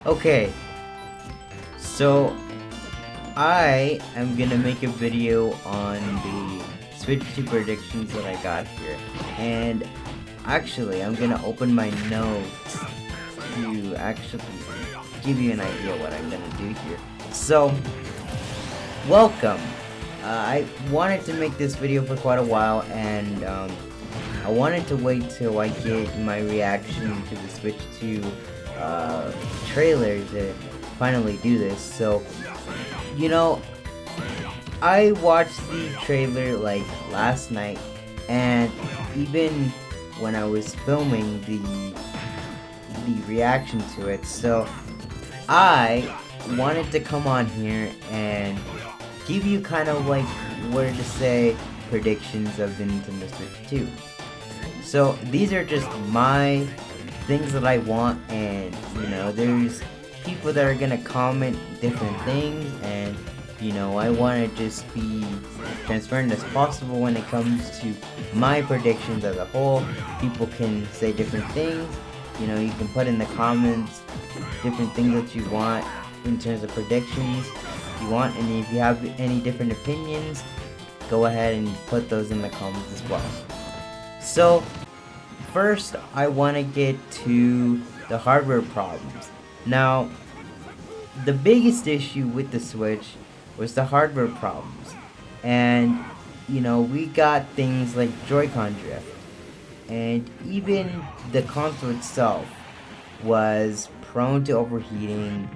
Okay, so I am gonna make a video on the Switch 2 predictions that I got here, and actually I'm gonna open my notes to actually give you an idea what I'm gonna do here. So, welcome. I wanted to make this video for quite a while, and I wanted to wait till I get my reaction to the Switch 2 trailer to finally do this. So, you know, I watched the trailer like last night, and even when I was filming the reaction to it, so I wanted to come on here and give you kind of like where to say predictions of the Nintendo Switch 2. So these are just my things that I want, and you know, there's people that are gonna comment different things, and you know, I want to just be transparent as possible when it comes to my predictions as a whole. People can say different things, you know, you can put in the comments different things that you want in terms of predictions you want, and if you have any different opinions, go ahead and put those in the comments as well. So first, I want to get to the hardware problems. Now, the biggest issue with the Switch was the hardware problems. And, you know, we got things like Joy-Con drift. And even the console itself was prone to overheating.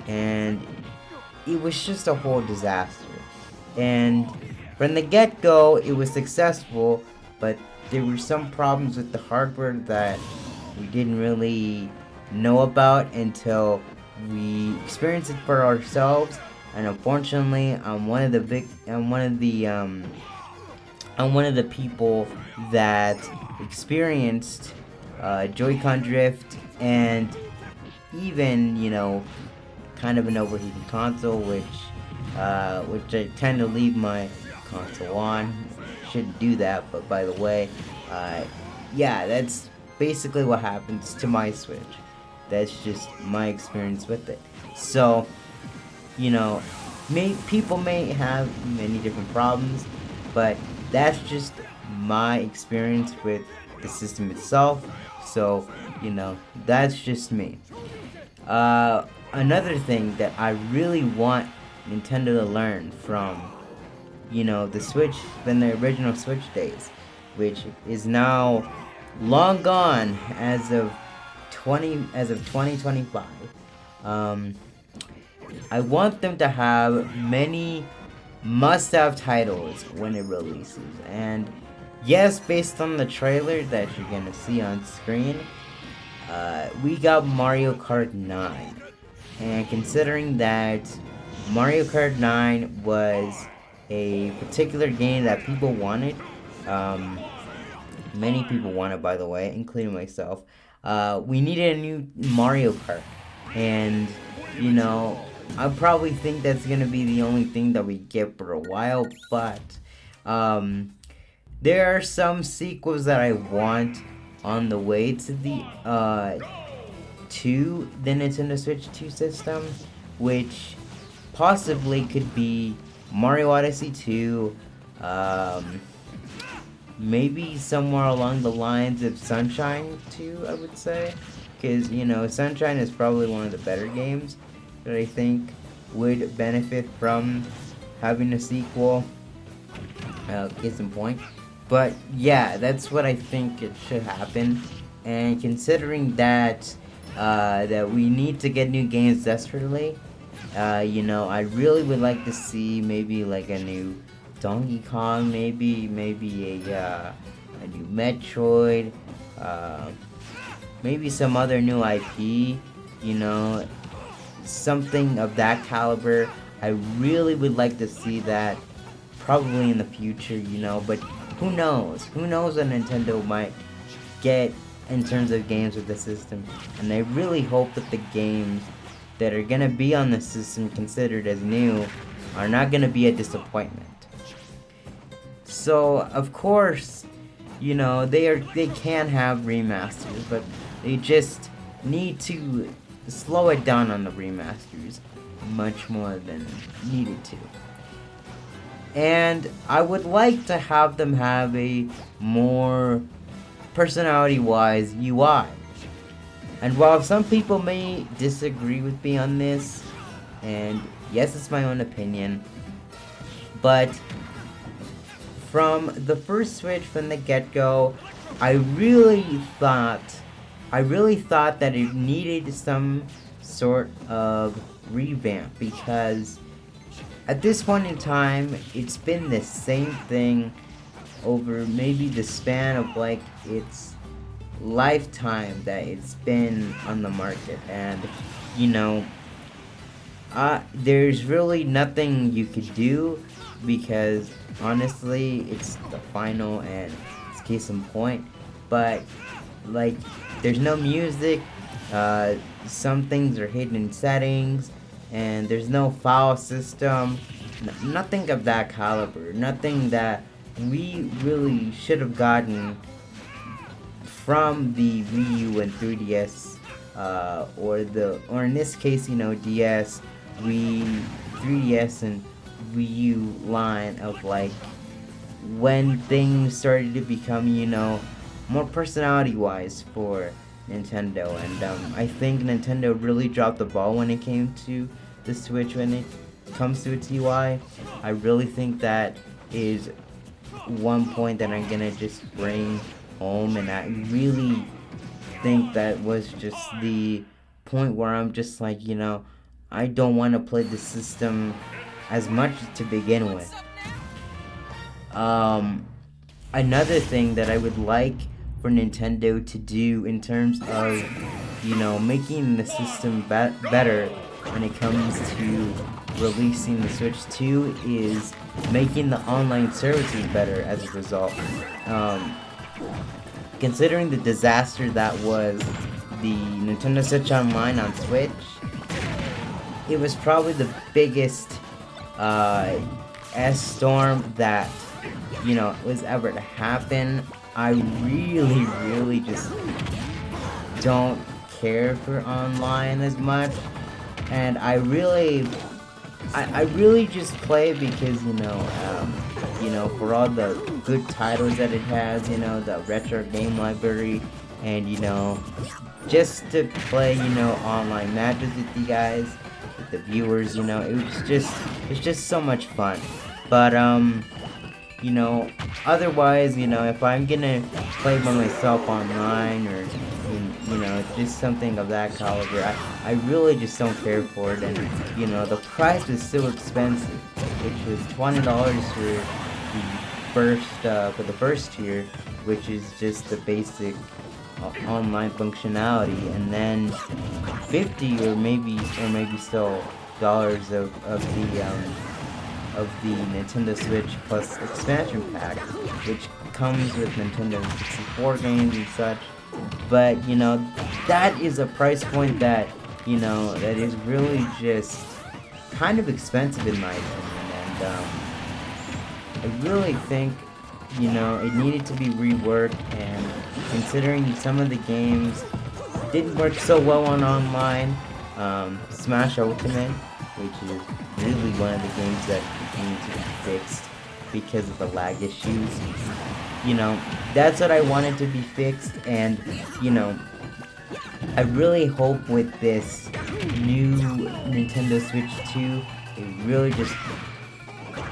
And it was just a whole disaster. And from the get-go, it was successful, but there were some problems with the hardware that we didn't really know about until we experienced it for ourselves. And unfortunately, I'm one of the people that experienced Joy-Con drift, and even, you know, kind of an overheating console, which I tend to leave my console on. Shouldn't do that, but by the way, yeah, that's basically what happens to my Switch. That's just my experience with it. So, you know, people may have many different problems, but that's just my experience with the system itself. So, you know, that's just me. Another thing that I really want Nintendo to learn from, you know, the Switch, from the original Switch days, which is now long gone as of 2025. I want them to have many must-have titles when it releases. And yes, based on the trailer that you're gonna see on screen, we got Mario Kart 9. And considering that Mario Kart 9 was a particular game that people wanted, many people wanted, by the way, including myself, we needed a new Mario Kart. And, you know, I probably think that's gonna be the only thing that we get for a while, but there are some sequels that I want on the way to the Nintendo Switch 2 system, which possibly could be Mario Odyssey 2, maybe somewhere along the lines of Sunshine 2, I would say, because, you know, Sunshine is probably one of the better games that I think would benefit from having a sequel. Case in point. But yeah, that's what I think it should happen. And considering that that we need to get new games desperately, you know, I really would like to see maybe like a new Donkey Kong, maybe a new Metroid, maybe some other new IP, you know, something of that caliber. I really would like to see that probably in the future, you know, but who knows what Nintendo might get in terms of games with the system. And I really hope that the games that are gonna be on the system considered as new are not gonna be a disappointment. So of course, you know, they can have remasters, but they just need to slow it down on the remasters much more than needed to. And I would like to have them have a more personality-wise UI. And while some people may disagree with me on this, and yes, it's my own opinion, but from the first Switch, from the get-go, I really thought that it needed some sort of revamp, because at this point in time, it's been the same thing over maybe the span of like its lifetime that it's been on the market. And you know, there's really nothing you could do, because honestly it's the final and it's case in point. But like, there's no music, some things are hidden in settings, and there's no file system, nothing of that caliber, nothing that we really should have gotten from the Wii U and 3DS, or in this case, you know, DS, Wii, 3DS, and Wii U line of like when things started to become, you know, more personality-wise for Nintendo. And I think Nintendo really dropped the ball when it came to the Switch when it comes to its UI. I really think that is one point that I'm gonna just bring home, and I really think that was just the point where I'm just like, you know, I don't want to play the system as much to begin with. Another thing that I would like for Nintendo to do in terms of, you know, making the system better when it comes to releasing the Switch 2 is making the online services better as a result. Considering the disaster that was the Nintendo Switch Online on Switch, it was probably the biggest S-storm that, you know, was ever to happen. I really just don't care for online as much, and I really just play because, you know, for all the good titles that it has, you know, the retro game library, and, you know, just to play, you know, online matches with you guys, with the viewers, you know, it's just so much fun. But you know, otherwise, you know, if I'm gonna play by myself online, or you know, just something of that caliber, I really just don't care for it. And you know, the price was still expensive, which was $20 for the first tier, which is just the basic online functionality, and then 50 or maybe still dollars of the Nintendo Switch Plus expansion pack, which comes with Nintendo 64 games and such. But you know, that is a price point that, you know, that is really just kind of expensive in my opinion. And I really think, you know, it needed to be reworked, and considering some of the games didn't work so well on online, Smash Ultimate, which is really one of the games that needs to be fixed because of the lag issues. You know, that's what I wanted to be fixed, and you know, I really hope with this new Nintendo Switch 2, they really just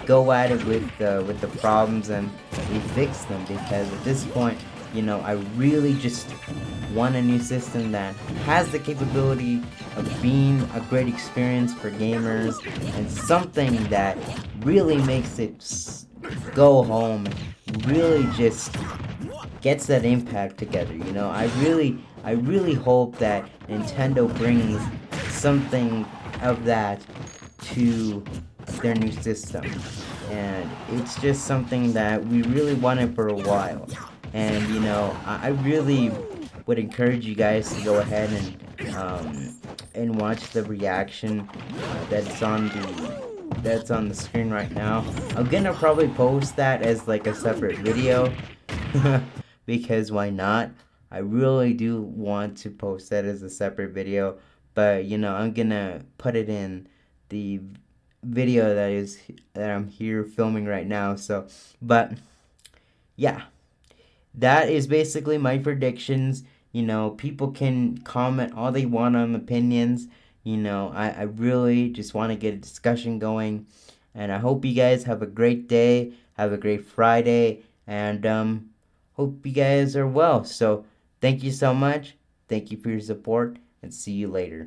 go at it with the problems and we fix them, because at this point, you know, I really just want a new system that has the capability of being a great experience for gamers, and something that really makes it go home, really just gets that impact together. You know, I really hope that Nintendo brings something of that to their new system, and it's just something that we really wanted for a while. And you know, I really would encourage you guys to go ahead and watch the reaction that's on the screen right now. I'm gonna probably post that as like a separate video because why not? I really do want to post that as a separate video, but I'm gonna put it in the video that I'm here filming right now. So, but yeah, that is basically my predictions. People can comment all they want on opinions. I really just want to get a discussion going. And I hope you guys have a great day, have a great Friday, and hope you guys are well. So, thank you so much. Thank you for your support, and see you later.